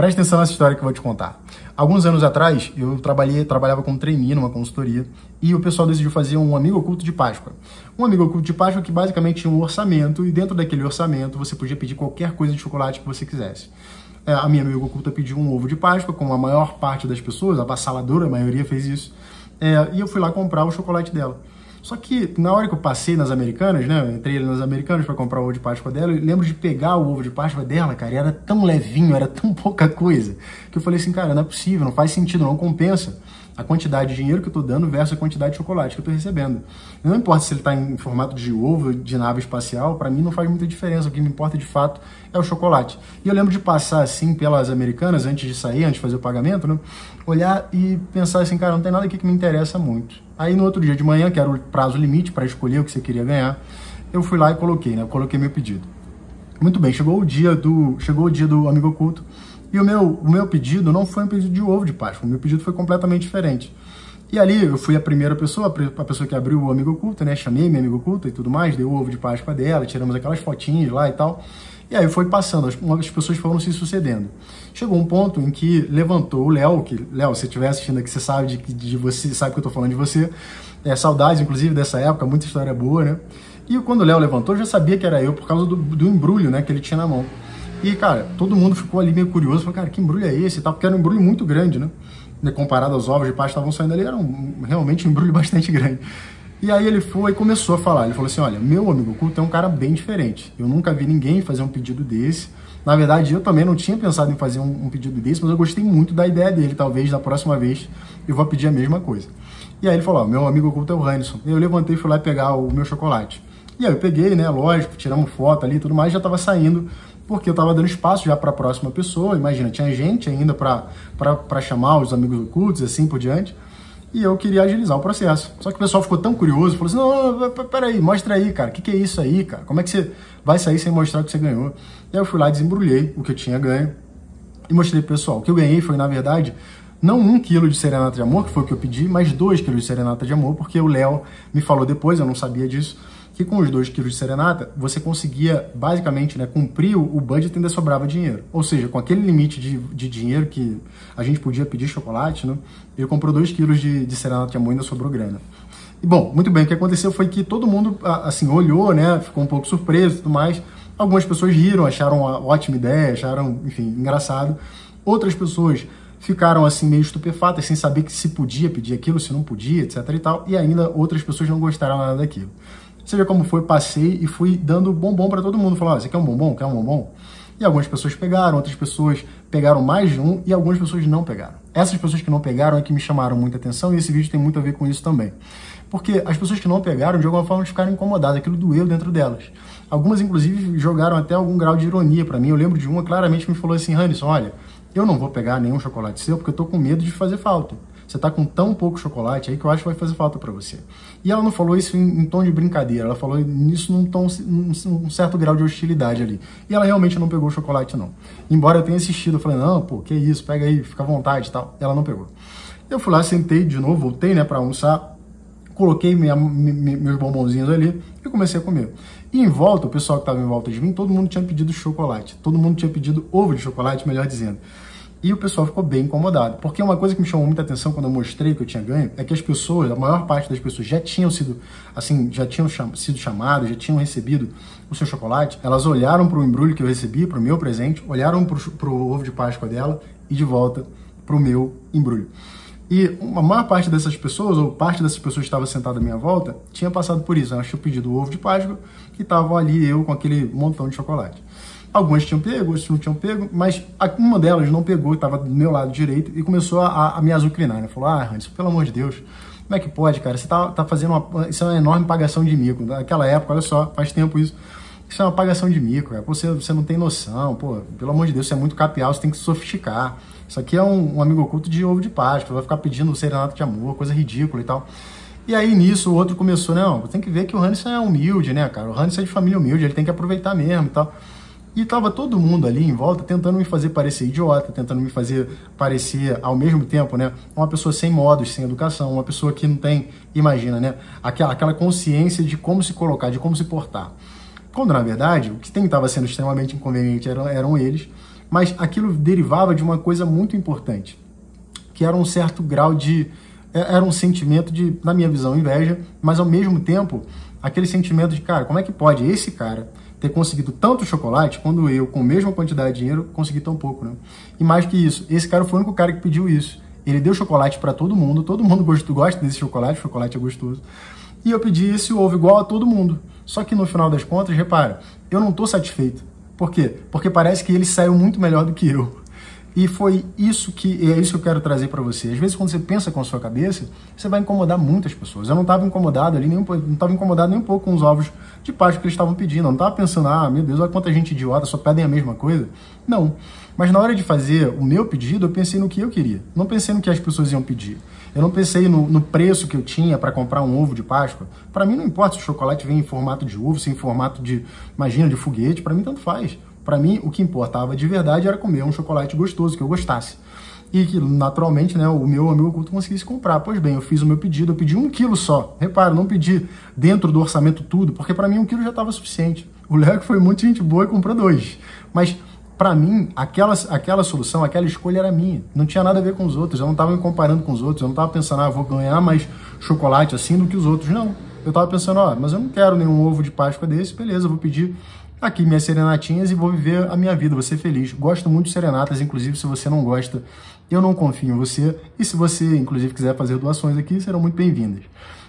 Presta atenção nessa história que eu vou te contar. Alguns anos atrás, eu trabalhava como trainee numa consultoria e o pessoal decidiu fazer um amigo oculto de Páscoa. Um amigo oculto de Páscoa que basicamente tinha um orçamento e dentro daquele orçamento você podia pedir qualquer coisa de chocolate que você quisesse. A minha amiga oculta pediu um ovo de Páscoa, como a maior parte das pessoas, a avassaladora maioria fez isso, e eu fui lá comprar o chocolate dela. Só que na hora que eu passei nas Americanas, né, eu entrei nas Americanas para comprar o ovo de Páscoa dela, eu lembro de pegar o ovo de Páscoa dela, cara, e era tão levinho, era tão pouca coisa, que eu falei assim, cara, não é possível, não faz sentido, não compensa a quantidade de dinheiro que eu tô dando versus a quantidade de chocolate que eu tô recebendo. Não importa se ele tá em formato de ovo, de nave espacial, para mim não faz muita diferença, o que me importa de fato é o chocolate. E eu lembro de passar assim pelas Americanas, antes de sair, antes de fazer o pagamento, né, olhar e pensar assim, cara, não tem nada aqui que me interessa muito. Aí no outro dia de manhã, que era o prazo limite para escolher o que você queria ganhar, eu fui lá e coloquei, né, coloquei meu pedido. Muito bem, chegou o dia do amigo oculto. E o meu pedido não foi um pedido de ovo de Páscoa, o meu pedido foi completamente diferente. E ali eu fui a primeira pessoa, a pessoa que abriu o amigo oculto, né? Chamei minha amiga oculta e tudo mais, dei o ovo de Páscoa dela, tiramos aquelas fotinhas lá e tal. E aí foi passando, as pessoas foram se sucedendo. Chegou um ponto em que levantou o Léo, que, Léo, se você estiver assistindo aqui, você sabe de você, sabe que eu tô falando de você. Saudades, inclusive, dessa época, muita história boa, né? E quando o Léo levantou, eu já sabia que era eu por causa do embrulho, né, que ele tinha na mão. E, cara, todo mundo ficou ali meio curioso, falou, cara, que embrulho é esse e tal, porque era um embrulho muito grande, né? Comparado aos ovos de Páscoa que estavam saindo ali, era realmente um embrulho bastante grande. E aí ele foi e começou a falar, ele falou assim, olha, meu amigo oculto é um cara bem diferente, eu nunca vi ninguém fazer um pedido desse, na verdade eu também não tinha pensado em fazer um pedido desse, mas eu gostei muito da ideia dele, talvez da próxima vez eu vou pedir a mesma coisa. E aí ele falou, ó, meu amigo oculto é o Hanison, eu levantei e fui lá pegar o meu chocolate. E aí eu peguei, né, lógico, tiramos foto ali e tudo mais, já tava saindo, porque eu tava dando espaço já para a próxima pessoa, imagina, tinha gente ainda para chamar os amigos ocultos, assim por diante, e eu queria agilizar o processo. Só que o pessoal ficou tão curioso, falou assim, não, peraí, mostra aí, cara, o que é isso aí, cara? Como é que você vai sair sem mostrar o que você ganhou? E aí eu fui lá, desembrulhei o que eu tinha ganho e mostrei pro pessoal. O que eu ganhei foi, na verdade, não 1 quilo de serenata de amor, que foi o que eu pedi, mas 2 quilos de serenata de amor, porque o Léo me falou depois, eu não sabia disso, que com os 2 quilos de serenata, você conseguia, basicamente, né, cumprir o budget e ainda sobrava dinheiro. Ou seja, com aquele limite de dinheiro que a gente podia pedir chocolate, né, ele comprou 2 quilos de serenata de amor e ainda sobrou grana. E, bom, muito bem, o que aconteceu foi que todo mundo, assim, olhou, né, ficou um pouco surpreso e tudo mais. Algumas pessoas riram, acharam uma ótima ideia, acharam, enfim, engraçado. Outras pessoas ficaram, assim, meio estupefatas, sem saber que se podia pedir aquilo, se não podia, etc e tal. E ainda outras pessoas não gostaram nada daquilo. Você vê como foi, passei e fui dando bombom para todo mundo. Falou, você quer um bombom? Quer um bombom? E algumas pessoas pegaram, outras pessoas pegaram mais de um e algumas pessoas não pegaram. Essas pessoas que não pegaram é que me chamaram muita atenção e esse vídeo tem muito a ver com isso também. Porque as pessoas que não pegaram, de alguma forma, ficaram incomodadas, aquilo doeu dentro delas. Algumas, inclusive, jogaram até algum grau de ironia para mim. Eu lembro de uma, claramente, que me falou assim, Hanison, olha, eu não vou pegar nenhum chocolate seu porque eu tô com medo de fazer falta. Você tá com tão pouco chocolate aí que eu acho que vai fazer falta para você. E ela não falou isso em tom de brincadeira, ela falou isso num certo grau de hostilidade ali. E ela realmente não pegou o chocolate, não. Embora eu tenha insistido, eu falei, não, pô, que isso, pega aí, fica à vontade e tal. Ela não pegou. Eu fui lá, sentei de novo, voltei, né, para almoçar, coloquei meus bombonzinhos ali e comecei a comer. E em volta, o pessoal que estava em volta de mim, todo mundo tinha pedido chocolate. Todo mundo tinha pedido ovo de chocolate, melhor dizendo. E o pessoal ficou bem incomodado. Porque uma coisa que me chamou muita atenção quando eu mostrei que eu tinha ganho, é que as pessoas, a maior parte das pessoas já tinham sido, assim, sido chamadas, já tinham recebido o seu chocolate. Elas olharam para o embrulho que eu recebi, para o meu presente, olharam para o ovo de Páscoa dela e de volta para o meu embrulho. E a maior parte dessas pessoas, ou parte dessas pessoas que estavam sentadas à minha volta, tinha passado por isso. Elas tinham pedido o ovo de Páscoa e estavam ali eu com aquele montão de chocolate. Algumas tinham pego, outras não tinham pego, mas uma delas não pegou, estava do meu lado direito e começou a me azucrinar, né? Falou, Hanison, pelo amor de Deus, como é que pode, cara? Você tá fazendo isso é uma enorme pagação de mico. Naquela época, olha só, faz tempo isso. Isso é uma pagação de mico, cara. Você não tem noção, pô, pelo amor de Deus, você é muito capial, você tem que se sofisticar. Isso aqui é um amigo oculto de ovo de Páscoa, vai ficar pedindo serenata de amor, coisa ridícula e tal. E aí, nisso, o outro começou, não, tem que ver que o Hanison é humilde, né, cara? O Hanison é de família humilde, ele tem que aproveitar mesmo e tal. E tava todo mundo ali em volta tentando me fazer parecer idiota, tentando me fazer parecer, ao mesmo tempo, né, uma pessoa sem modos, sem educação, uma pessoa que não tem, imagina, né, aquela consciência de como se colocar, de como se portar. Quando, na verdade, o que estava sendo extremamente inconveniente eram eles, mas aquilo derivava de uma coisa muito importante, que era um certo grau de... Era um sentimento de, na minha visão, inveja, mas ao mesmo tempo, aquele sentimento de, cara, como é que pode esse cara ter conseguido tanto chocolate quando eu, com a mesma quantidade de dinheiro, consegui tão pouco, né? E mais que isso, esse cara foi o único cara que pediu isso. Ele deu chocolate para todo mundo gosta desse chocolate, o chocolate é gostoso. E eu pedi esse ovo igual a todo mundo. Só que no final das contas, repara, eu não tô satisfeito. Por quê? Porque parece que ele saiu muito melhor do que eu. E foi isso que eu quero trazer para você. Às vezes, quando você pensa com a sua cabeça, você vai incomodar muitas pessoas. Eu não estava incomodado ali, não estava incomodado nem um pouco com os ovos de Páscoa que eles estavam pedindo. Eu não estava pensando, meu Deus, olha quanta gente idiota, só pedem a mesma coisa. Não. Mas na hora de fazer o meu pedido, eu pensei no que eu queria. Não pensei no que as pessoas iam pedir. Eu não pensei no preço que eu tinha para comprar um ovo de Páscoa. Para mim, não importa se o chocolate vem em formato de ovo, se em formato de, imagina, de foguete. Para mim, tanto faz. Para mim, o que importava de verdade era comer um chocolate gostoso, que eu gostasse. E que, naturalmente, né, o meu amigo oculto conseguisse comprar. Pois bem, eu fiz o meu pedido, eu pedi 1 quilo só. Repara, não pedi dentro do orçamento tudo, porque para mim 1 quilo já estava suficiente. O Léo, que foi muito gente boa, e comprou 2. Mas, para mim, aquela solução, aquela escolha era minha. Não tinha nada a ver com os outros. Eu não estava me comparando com os outros. Eu não estava pensando, vou ganhar mais chocolate assim do que os outros. Não. Eu estava pensando, mas eu não quero nenhum ovo de Páscoa desse. Beleza, eu vou pedir aqui minhas serenatinhas e vou viver a minha vida, vou ser feliz. Gosto muito de serenatas, inclusive se você não gosta, eu não confio em você. E se você, inclusive, quiser fazer doações aqui, serão muito bem-vindas.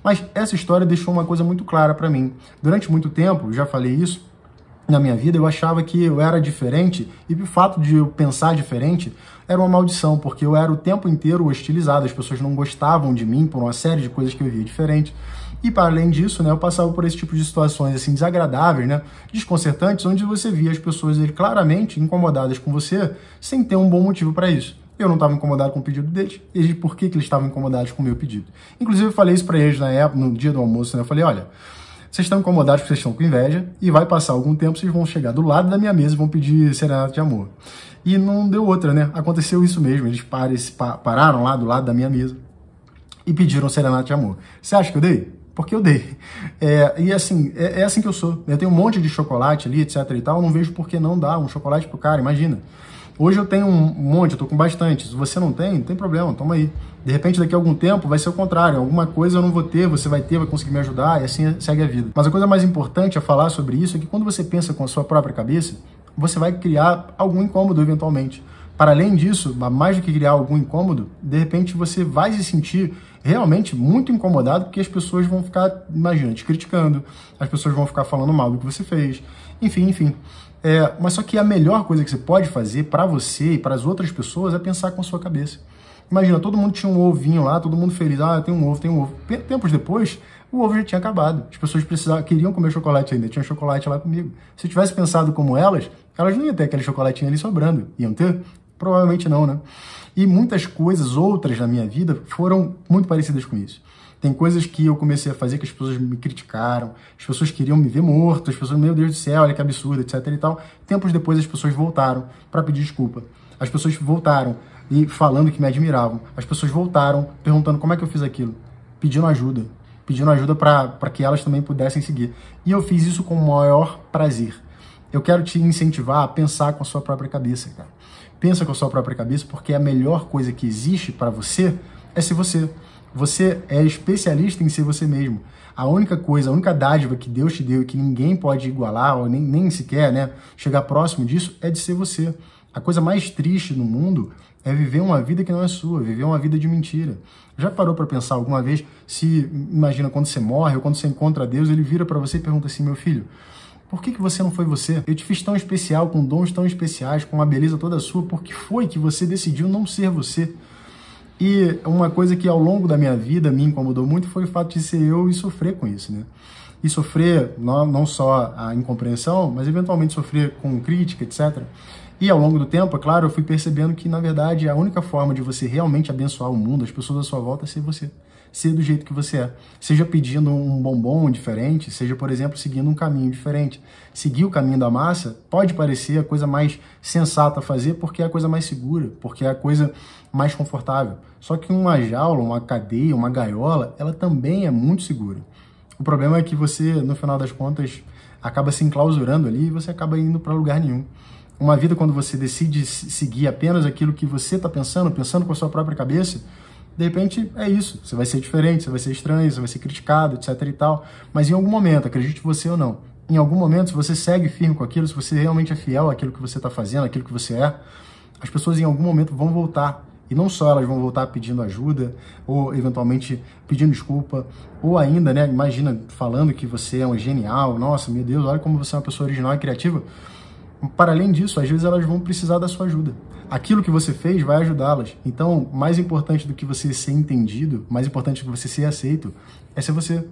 Mas essa história deixou uma coisa muito clara para mim. Durante muito tempo, já falei isso, na minha vida eu achava que eu era diferente e o fato de eu pensar diferente era uma maldição, porque eu era o tempo inteiro hostilizado, as pessoas não gostavam de mim por uma série de coisas que eu via diferente. E para além disso, né, eu passava por esse tipo de situações assim desagradáveis, né, desconcertantes, onde você via as pessoas claramente incomodadas com você sem ter um bom motivo para isso. Eu não estava incomodado com o pedido deles, e por que eles estavam incomodados com o meu pedido. Inclusive eu falei isso para eles na época, no dia do almoço, né, eu falei, olha, vocês estão incomodados porque vocês estão com inveja, e vai passar algum tempo, vocês vão chegar do lado da minha mesa e vão pedir serenata de amor. E não deu outra, né? Aconteceu isso mesmo, eles pararam lá do lado da minha mesa e pediram serenata de amor. Você acha que eu dei? Porque eu dei. E assim, é assim que eu sou. Eu tenho um monte de chocolate ali, etc e tal, eu não vejo por que não dar um chocolate pro cara, imagina. Hoje eu tenho um monte, eu tô com bastante. Se você não tem problema, toma aí. De repente, daqui a algum tempo, vai ser o contrário. Alguma coisa eu não vou ter, você vai ter, vai conseguir me ajudar, e assim segue a vida. Mas a coisa mais importante a falar sobre isso é que quando você pensa com a sua própria cabeça, você vai criar algum incômodo eventualmente. Para além disso, mais do que criar algum incômodo, de repente você vai se sentir realmente muito incomodado, porque as pessoas vão ficar, imagina, te criticando, as pessoas vão ficar falando mal do que você fez, enfim. Mas só que a melhor coisa que você pode fazer para você e para as outras pessoas é pensar com a sua cabeça. Imagina, todo mundo tinha um ovinho lá, todo mundo feliz, tem um ovo. Tempos depois, o ovo já tinha acabado. As pessoas queriam comer chocolate ainda, tinha chocolate lá comigo. Se eu tivesse pensado como elas não iam ter aquele chocolatinho ali sobrando. Iam ter? Provavelmente não, né? E muitas coisas outras na minha vida foram muito parecidas com isso. Tem coisas que eu comecei a fazer que as pessoas me criticaram, as pessoas queriam me ver morto, as pessoas, meu Deus do céu, olha que absurdo, etc e tal. Tempos depois as pessoas voltaram para pedir desculpa. As pessoas voltaram e falando que me admiravam. As pessoas voltaram perguntando como é que eu fiz aquilo, pedindo ajuda para que elas também pudessem seguir. E eu fiz isso com o maior prazer. Eu quero te incentivar a pensar com a sua própria cabeça, cara. Pensa com a sua própria cabeça, porque a melhor coisa que existe para você é ser você. Você é especialista em ser você mesmo. A única dádiva que Deus te deu e que ninguém pode igualar, ou nem sequer, né, chegar próximo disso, é de ser você. A coisa mais triste no mundo é viver uma vida que não é sua, viver uma vida de mentira. Já parou para pensar alguma vez, imagina quando você morre ou quando você encontra Deus, ele vira para você e pergunta assim, meu filho, por que você não foi você? Eu te fiz tão especial, com dons tão especiais, com uma beleza toda sua, por que foi que você decidiu não ser você? E uma coisa que ao longo da minha vida me incomodou muito foi o fato de ser eu e sofrer com isso, né? E sofrer não só a incompreensão, mas eventualmente sofrer com crítica, etc. E ao longo do tempo, é claro, eu fui percebendo que, na verdade, a única forma de você realmente abençoar o mundo, as pessoas à sua volta, é ser você. Ser do jeito que você é. Seja pedindo um bombom diferente, seja, por exemplo, seguindo um caminho diferente. Seguir o caminho da massa pode parecer a coisa mais sensata a fazer porque é a coisa mais segura, porque é a coisa mais confortável. Só que uma jaula, uma cadeia, uma gaiola, ela também é muito segura. O problema é que você, no final das contas, acaba se enclausurando ali e você acaba indo para lugar nenhum. Uma vida quando você decide seguir apenas aquilo que você está pensando com a sua própria cabeça, de repente é isso, você vai ser diferente, você vai ser estranho, você vai ser criticado, etc e tal, mas em algum momento, acredite você ou não, em algum momento, se você segue firme com aquilo, se você realmente é fiel àquilo que você está fazendo, àquilo que você é, as pessoas em algum momento vão voltar. E não só elas vão voltar pedindo ajuda, ou eventualmente pedindo desculpa, ou ainda, né, imagina, falando que você é um genial, nossa, meu Deus, olha como você é uma pessoa original e criativa. Para além disso, às vezes elas vão precisar da sua ajuda. Aquilo que você fez vai ajudá-las. Então, mais importante do que você ser entendido, mais importante do que você ser aceito, é ser você.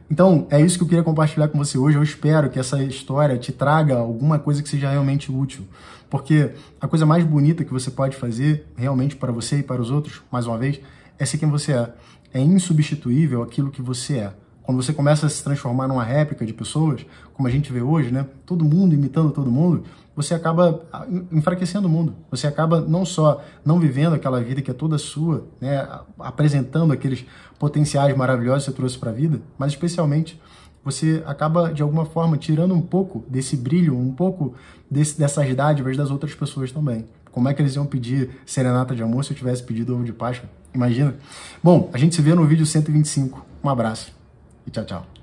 Então, é isso que eu queria compartilhar com você hoje. Eu espero que essa história te traga alguma coisa que seja realmente útil. Porque a coisa mais bonita que você pode fazer, realmente para você e para os outros, mais uma vez, é ser quem você é. É insubstituível aquilo que você é. Quando você começa a se transformar numa réplica de pessoas, como a gente vê hoje, né? Todo mundo imitando todo mundo, você acaba enfraquecendo o mundo. Você acaba não só não vivendo aquela vida que é toda sua, né? Apresentando aqueles potenciais maravilhosos que você trouxe para a vida, mas especialmente você acaba, de alguma forma, tirando um pouco desse brilho, um pouco dessas dádivas das outras pessoas também. Como é que eles iam pedir serenata de amor se eu tivesse pedido ovo de Páscoa? Imagina. Bom, a gente se vê no vídeo 125. Um abraço e tchau, tchau.